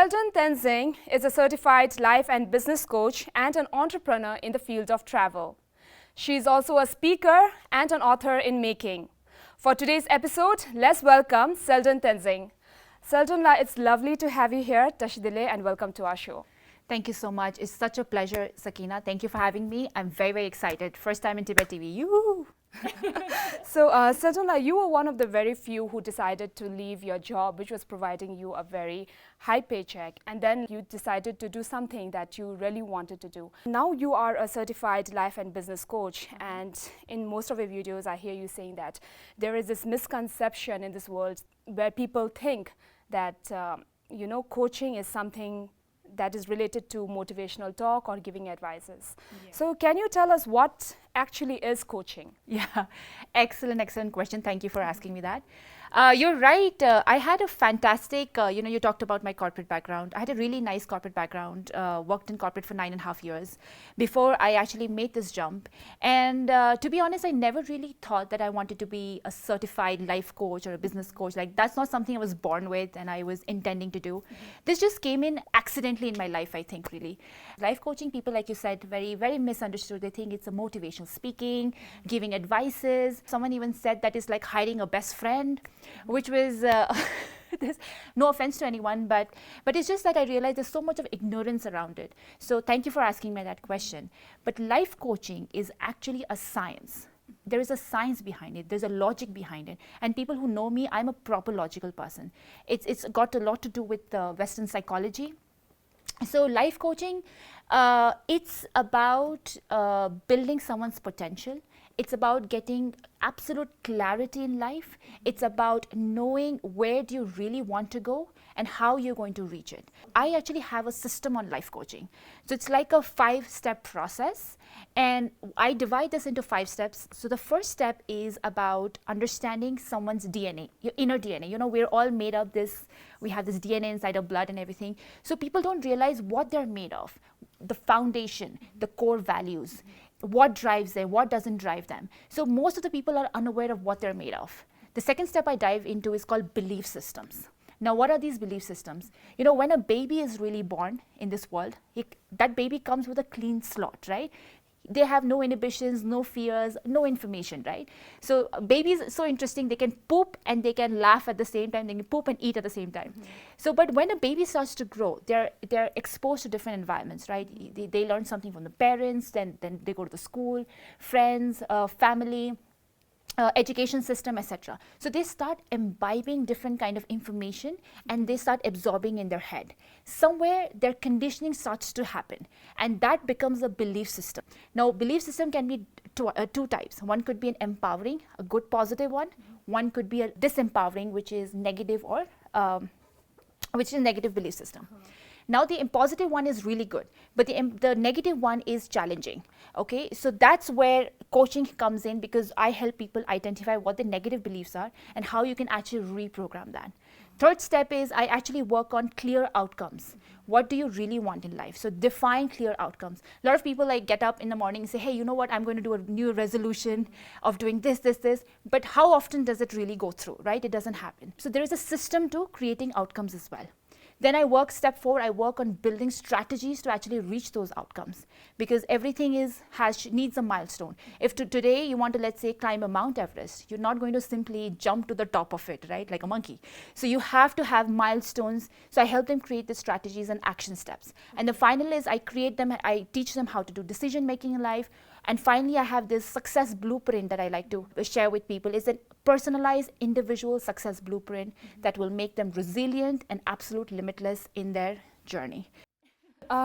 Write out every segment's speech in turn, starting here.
Selden Tenzing is a certified life and business coach and an entrepreneur in the field of travel. She is also a speaker and an author in making. For today's episode, let's welcome Selden Tenzing. Selden, it's lovely to have you here, Tashidile, and welcome to our show. Thank you so much. It's such a pleasure, Sakina. Thank you for having me. I'm very, very excited. First time in Tibet TV. Yoo-hoo! So, Selden, you were one of the very few who decided to leave your job, which was providing you a very high paycheck, and then you decided to do something that you really wanted to do. Now you are a certified life and business coach, and in most of your videos, I hear you saying that there is this misconception in this world where people think that, coaching is something that is related to motivational talk or giving advices. Yeah. So can you tell us what actually is coaching? Yeah, excellent question. Thank you for asking me that. You're right. I had a fantastic, you talked about my corporate background. I had a really nice corporate background, worked in corporate for 9.5 years before I actually made this jump. And to be honest, I never really thought that I wanted to be a certified life coach or a business coach. Like, that's not something I was born with and I was intending to do. Mm-hmm. This just came in accidentally in my life, I think, really. Life coaching, people, like you said, very, very misunderstood. They think it's a motivational speaking, giving advices. Someone even said that it's like hiring a best friend, which was, no offense to anyone, but it's just that I realized there's so much of ignorance around it. So thank you for asking me that question. But life coaching is actually a science. There is a science behind it. There's a logic behind it. And people who know me, I'm a proper logical person. It's got a lot to do with Western psychology. So life coaching, it's about building someone's potential. It's about getting absolute clarity in life. It's about knowing where do you really want to go and how you're going to reach it. I actually have a system on life coaching. So it's like a 5-step process. And I divide this into 5 steps. So the first step is about understanding someone's DNA, your inner DNA. We're all made of this. We have this DNA inside our blood and everything. So people don't realize what they're made of, the foundation, the core values. What drives them, what doesn't drive them. So most of the people are unaware of what they're made of. The second step I dive into is called belief systems. Now, what are these belief systems? When a baby is really born in this world, that baby comes with a clean slate, right? They have no inhibitions, no fears, no information, right? So babies are so interesting. They can poop and they can laugh at the same time. They can poop and eat at the same time. Mm-hmm. So, but when a baby starts to grow, they're exposed to different environments, right? They learn something from the parents, then they go to the school, friends, family, education system, etc. So they start imbibing different kind of information and they start absorbing in their head. Somewhere their conditioning starts to happen and that becomes a belief system. Now, belief system can be two types. One could be an empowering, a good positive one. Mm-hmm. One could be a disempowering, which is negative or which is a negative belief system. Uh-huh. Now, the positive one is really good, but the negative one is challenging. Okay, so that's where coaching comes in because I help people identify what the negative beliefs are and how you can actually reprogram that. Third step is I actually work on clear outcomes. What do you really want in life? So define clear outcomes. A lot of people get up in the morning and say, hey, you know what, I'm going to do a new resolution of doing this, but how often does it really go through, right? It doesn't happen. So there is a system to creating outcomes as well. Then step 4, I work on building strategies to actually reach those outcomes because everything needs a milestone. If today you want to, let's say, climb a Mount Everest, you're not going to simply jump to the top of it, right, like a monkey. So you have to have milestones. So I help them create the strategies and action steps. And the final is I teach them how to do decision making in life. And finally, I have this success blueprint that I like to share with people. It's a personalized individual success blueprint that will make them resilient and absolute limitless in their journey.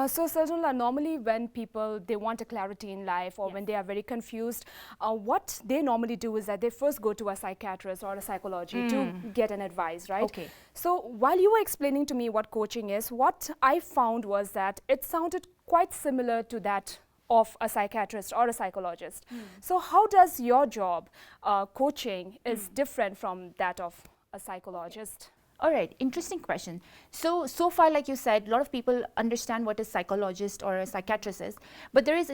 So, Selden, normally when people, they want a clarity in life or when they are very confused, what they normally do is that they first go to a psychiatrist or a psychologist to get an advice, right? Okay. So, while you were explaining to me what coaching is, what I found was that it sounded quite similar to that of a psychiatrist or a psychologist. So how does your job, coaching, is different from that of a psychologist? All right, interesting question. So far, like you said, a lot of people understand what a psychologist or a psychiatrist is, but there is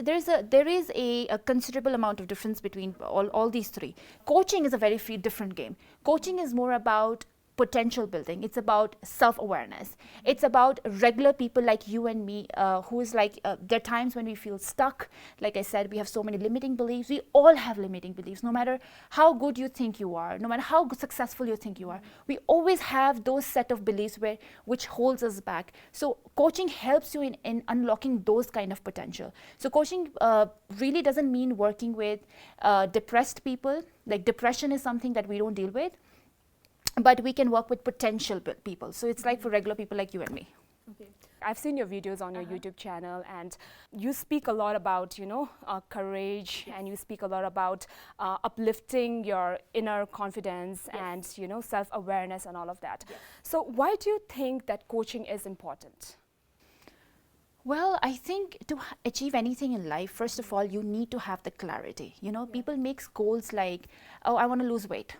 a considerable amount of difference between all these three. Coaching is a very different game. Coaching is more about potential building. It's about self-awareness. It's about regular people like you and me, who is like, there are times when we feel stuck. Like I said, we have so many limiting beliefs. We all have limiting beliefs, no matter how good you think you are, no matter how successful you think you are. We always have those set of beliefs which holds us back. So coaching helps you in unlocking those kind of potential. So coaching really doesn't mean working with depressed people. Like depression is something that we don't deal with, but we can work with potential people. So it's like for regular people like you and me. Okay. I've seen your videos on your YouTube channel, and you speak a lot about, courage, and you speak a lot about uplifting your inner confidence and, self-awareness and all of that. So why do you think that coaching is important? Well, I think to achieve anything in life, first of all, you need to have the clarity. People make goals like, oh, I want to lose weight,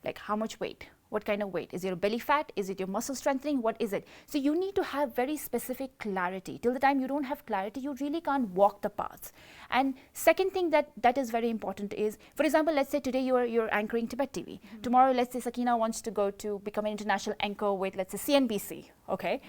like how much weight, what kind of weight, is it your belly fat, is it your muscle strengthening, what is it? So you need to have very specific clarity. Till the time you don't have clarity, you really can't walk the paths. And second thing that is very important is, for example, let's say today you're anchoring Tibet TV. Tomorrow, let's say Sakina wants to go to become an international anchor with, let's say, CNBC, okay?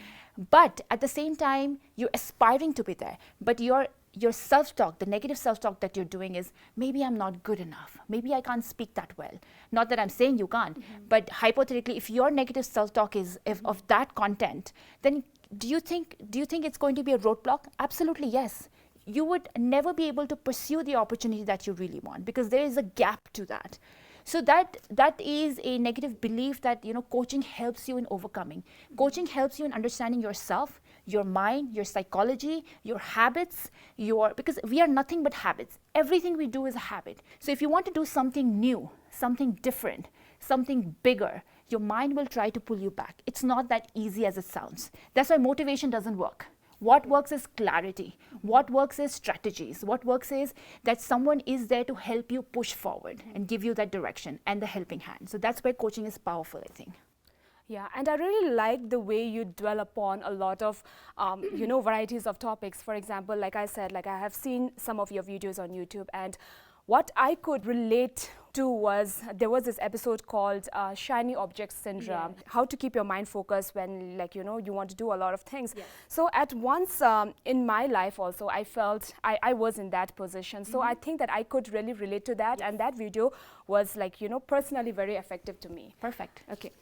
But at the same time, you're aspiring to be there, but your self-talk, the negative self-talk that you're doing is, maybe I'm not good enough. Maybe I can't speak that well. Not that I'm saying you can't, but hypothetically, if your negative self-talk is of that content, then do you think it's going to be a roadblock? Absolutely, yes. You would never be able to pursue the opportunity that you really want, because there is a gap to that. So that is a negative belief that coaching helps you in overcoming. Coaching helps you in understanding yourself, your mind, your psychology, your habits, because we are nothing but habits. Everything we do is a habit. So if you want to do something new, something different, something bigger, your mind will try to pull you back. It's not that easy as it sounds. That's why motivation doesn't work. What works is clarity. What works is strategies. What works is that someone is there to help you push forward and give you that direction and the helping hand. So that's where coaching is powerful, I think. Yeah, and I really like the way you dwell upon a lot of, varieties of topics. For example, like I said, I have seen some of your videos on YouTube, and what I could relate to was, there was this episode called Shiny Object Syndrome, how to keep your mind focused when, you want to do a lot of things. So at once in my life also, I felt I was in that position. So I think that I could really relate to that, and that video was personally very effective to me. Perfect. Okay.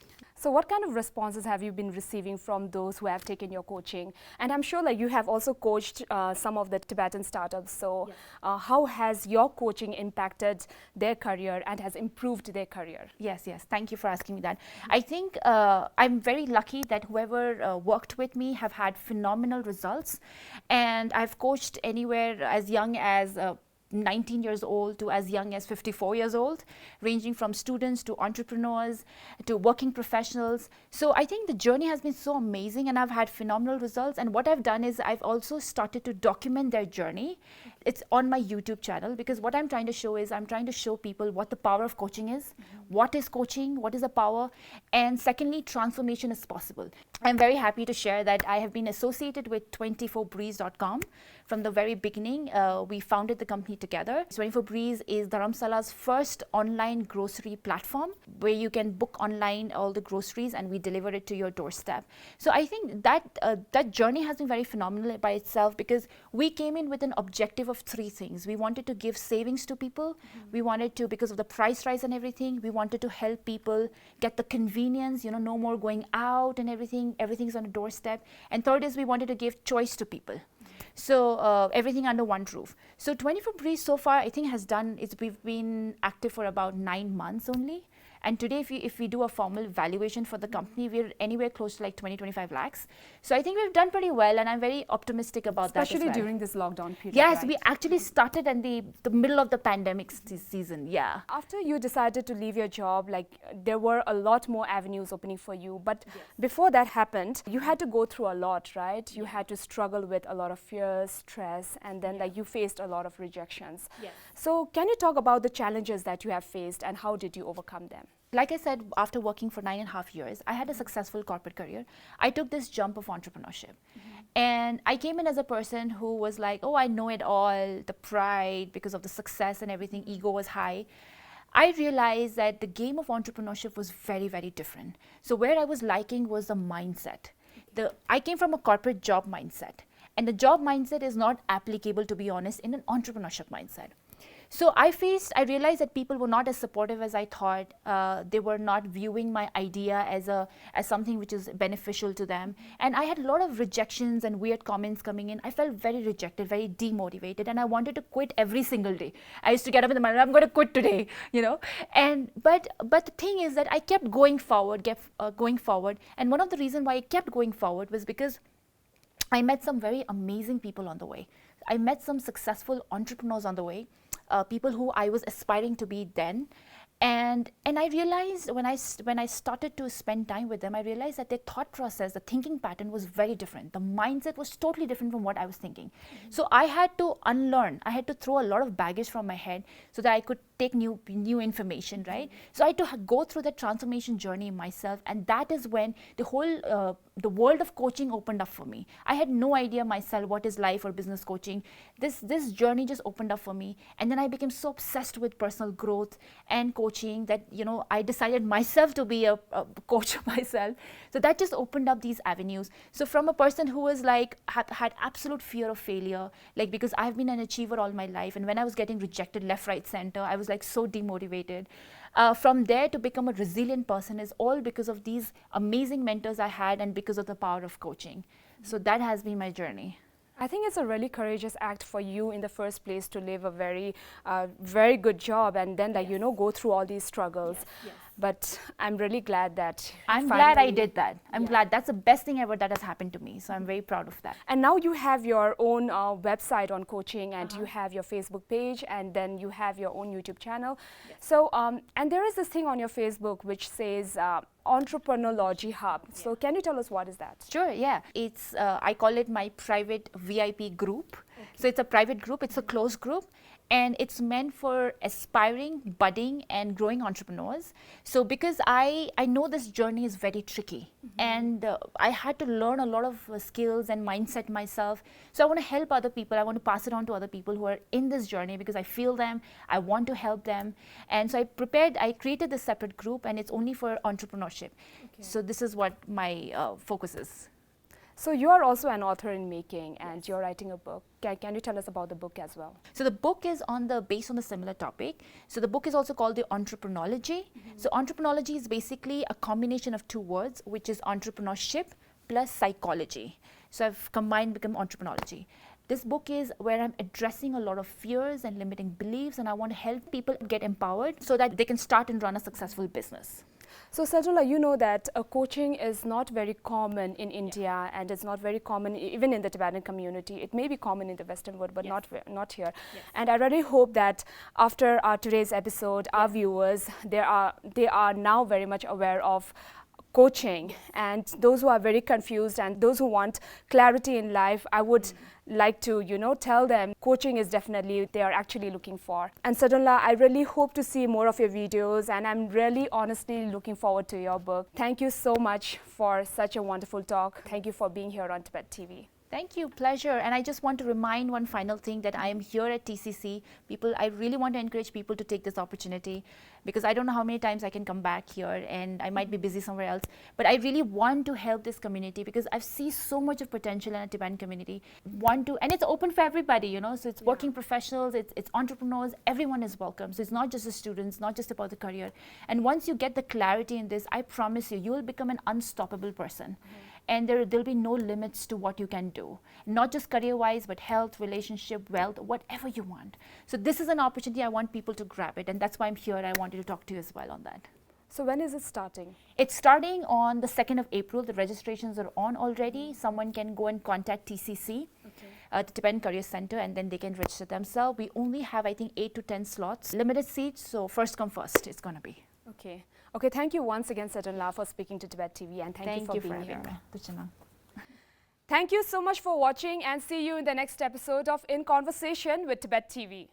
So what kind of responses have you been receiving from those who have taken your coaching? And I'm sure you have also coached some of the Tibetan startups. So how has your coaching impacted their career and has improved their career? Yes. Thank you for asking me that. I think I'm very lucky that whoever worked with me have had phenomenal results. And I've coached anywhere as young as 19 years old to as young as 54 years old, ranging from students to entrepreneurs to working professionals. So I think the journey has been so amazing, and I've had phenomenal results. And what I've done is I've also started to document their journey. It's on my YouTube channel, because what I'm trying to show is I'm trying to show people what the power of coaching is, what is coaching, what is the power, and secondly, transformation is possible. I'm very happy to share that I have been associated with 24breeze.com from the very beginning. We founded the company together. 24breeze is Dharamsala's first online grocery platform where you can book online all the groceries and we deliver it to your doorstep. So I think that journey has been very phenomenal by itself, because we came in with an objective of three things. We wanted to give savings to people. We wanted to, because of the price rise and everything, we wanted to help people get the convenience, no more going out and everything's on a doorstep. And third is we wanted to give choice to people. So everything under one roof. So 24breeze so far, I think we've been active for about 9 months only. And today, if we do a formal valuation for the company, we're anywhere close to 20-25 lakhs. So I think we've done pretty well, and I'm very optimistic about that as well. Especially during this lockdown period. Yes, right? we actually started in the middle of the pandemic season, yeah. After you decided to leave your job, there were a lot more avenues opening for you. But before that happened, you had to go through a lot, right? You had to struggle with a lot of fears, stress, and then you faced a lot of rejections. Yes. So can you talk about the challenges that you have faced and how did you overcome them? Like I said, after working for 9.5 years, I had a successful corporate career. I took this jump of entrepreneurship. And I came in as a person who was like, oh, I know it all, the pride, because of the success and everything, ego was high. I realized that the game of entrepreneurship was very, very different. So where I was liking was the mindset. I came from a corporate job mindset, and the job mindset is not applicable, to be honest, in an entrepreneurship mindset. So I realized that people were not as supportive as I thought. They were not viewing my idea as something which is beneficial to them. And I had a lot of rejections and weird comments coming in. I felt very rejected, very demotivated, and I wanted to quit every single day. I used to get up in the morning, I'm going to quit today, you know. And but the thing is that I kept going forward, And one of the reasons why I kept going forward was because I met some very amazing people on the way. I met some successful entrepreneurs on the way. People who I was aspiring to be then. And I realized when I started to spend time with them, I realized that their thought process, the thinking pattern was very different. The mindset was totally different from what I was thinking. So I had to unlearn. I had to throw a lot of baggage from my head so that I could take new information, right? So I had to go through that transformation journey myself, and that is when the world of coaching opened up for me. I had no idea myself what is life or business coaching. This journey just opened up for me, and then I became so obsessed with personal growth and coaching that, you know, I decided myself to be a coach myself. So that just opened up these avenues. So from a person who was like had absolute fear of failure, like, because I've been an achiever all my life, and when I was getting rejected left, right, center, I was like so demotivated. From there to become a resilient person is all because of these amazing mentors I had and because of the power of coaching. So that has been my journey. I think it's a really courageous act for you in the first place to live a very good job and then, like, you know, go through all these struggles. Yes. But I'm really glad that I'm glad I did that. I'm glad. That's the best thing ever that has happened to me. So I'm very proud of that. And now you have your own website on coaching, and you have your Facebook page, and then you have your own YouTube channel. Yes. So, and there is this thing on your Facebook which says Entrepreneurology Hub. So can you tell us what is that? Sure, yeah. It's, I call it my private VIP group. Okay. So it's a private group, it's a closed group, and it's meant for aspiring, budding, and growing entrepreneurs. So because I know this journey is very tricky, and I had to learn a lot of skills and mindset myself. So I want to help other people. I want to pass it on to other people who are in this journey because I feel them, I want to help them. And so I created this separate group, and it's only for entrepreneurship. Okay. So this is what my focus is. So you are also an author in making, and you're writing a book. Can you tell us about the book as well? So the book is based on the similar topic. So the book is also called the Entrepreneurology. So Entrepreneurology is basically a combination of two words, which is entrepreneurship plus psychology. So I've combined, become Entrepreneurology. This book is where I'm addressing a lot of fears and limiting beliefs, and I want to help people get empowered so that they can start and run a successful business. So Sajula, you know that coaching is not very common in India, and it's not very common even in the Tibetan community. It may be common in the Western world, but not here. Yes. And I really hope that after today's episode, our viewers, they are now very much aware of coaching, and those who are very confused and those who want clarity in life, I would like to, you know, tell them coaching is definitely they are actually looking for. And Sadhunla, I really hope to see more of your videos, and I'm really honestly looking forward to your book. Thank you so much for such a wonderful talk. Thank you for being here on Tibet TV. Thank you, pleasure. And I just want to remind one final thing, that I am here at TCC. I really want to encourage people to take this opportunity, because I don't know how many times I can come back here, and I might be busy somewhere else. But I really want to help this community because I see so much of potential in a Tibetan community. And it's open for everybody, you know. So it's working professionals, it's entrepreneurs, everyone is welcome. So it's not just the students, not just about the career. And once you get the clarity in this, I promise you will become an unstoppable person. And there'll be no limits to what you can do, not just career-wise, but health, relationship, wealth, whatever you want. So this is an opportunity. I want people to grab it, and that's why I'm here. I wanted to talk to you as well on that. So when is it starting? It's starting on the 2nd of April. The registrations are on already. Someone can go and contact TCC, the Tibetan Career Center, and then they can register themselves. We only have, I think, 8 to 10 slots, limited seats, so first come first it's going to be. Okay. Okay, thank you once again, Sadhunla, for speaking to Tibet TV, and thank you for being here. Thank you so much for watching, and see you in the next episode of In Conversation with Tibet TV.